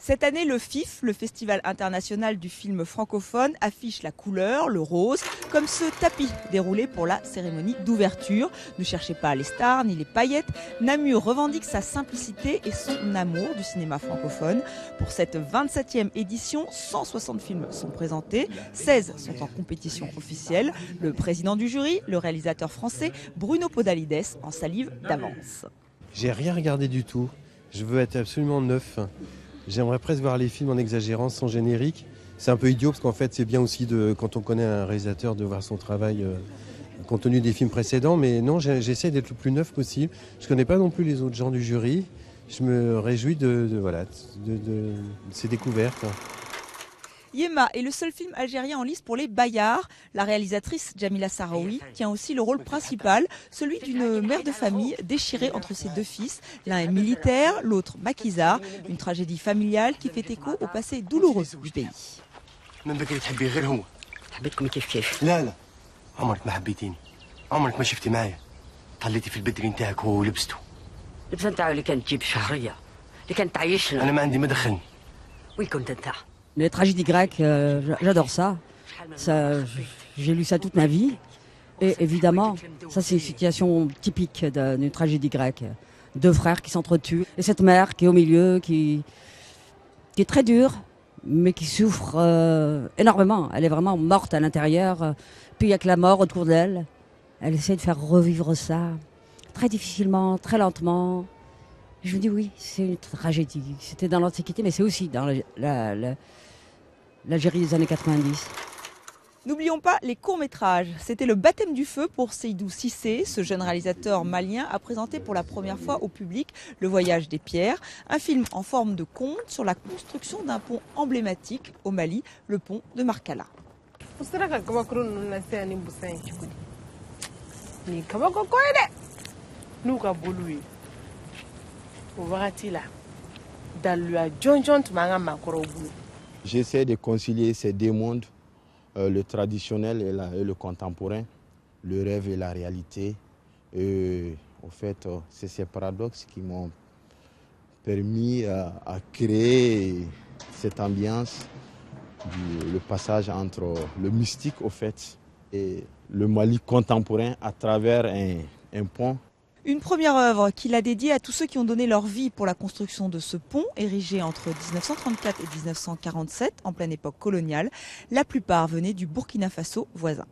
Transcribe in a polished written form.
Cette année, le FIF, le Festival international du film francophone, affiche la couleur, le rose, comme ce tapis déroulé pour la cérémonie d'ouverture. Ne cherchez pas les stars ni les paillettes. Namur revendique sa simplicité et son amour du cinéma francophone. Pour cette 27e édition, 160 films sont présentés, 16 sont en compétition officielle. Le président du jury, le réalisateur français Bruno Podalides, en salive d'avance. J'ai rien regardé du tout. Je veux être absolument neuf. J'aimerais presque voir les films en exagérant, sans générique. C'est un peu idiot parce qu'en fait c'est bien aussi quand on connaît un réalisateur de voir son travail compte tenu des films précédents. Mais non, j'essaie d'être le plus neuf possible. Je ne connais pas non plus les autres gens du jury. Je me réjouis de ces découvertes. Yema est le seul film algérien en lice pour les Bayards. La réalisatrice Jamila Saraoui tient aussi le rôle principal, celui d'une mère de famille déchirée entre ses deux fils. L'un est militaire, l'autre maquisard. Une tragédie familiale qui fait écho au passé douloureux du pays. Les tragédies grecques, j'adore ça. J'ai lu ça toute ma vie. Et évidemment, ça c'est une situation typique d'une tragédie grecque. Deux frères qui s'entretuent. Et cette mère qui est au milieu, qui est très dure, mais qui souffre énormément. Elle est vraiment morte à l'intérieur. Puis il n'y a que la mort autour d'elle. Elle essaie de faire revivre ça très difficilement, très lentement. Je me dis oui, c'est une tragédie. C'était dans l'Antiquité, mais c'est aussi dans l'Algérie des années 90. N'oublions pas les courts-métrages. C'était le baptême du feu pour Seydou Cissé. Ce jeune réalisateur malien a présenté pour la première fois au public Le Voyage des pierres, un film en forme de conte sur la construction d'un pont emblématique au Mali, le pont de Markala. J'essaie de concilier ces deux mondes, le traditionnel et le contemporain, le rêve et la réalité. En fait, c'est ces paradoxes qui m'ont permis à créer cette ambiance, le passage entre le mystique au fait et le Mali contemporain à travers un pont. Une première œuvre qu'il a dédiée à tous ceux qui ont donné leur vie pour la construction de ce pont, érigé entre 1934 et 1947, en pleine époque coloniale. La plupart venaient du Burkina Faso voisin.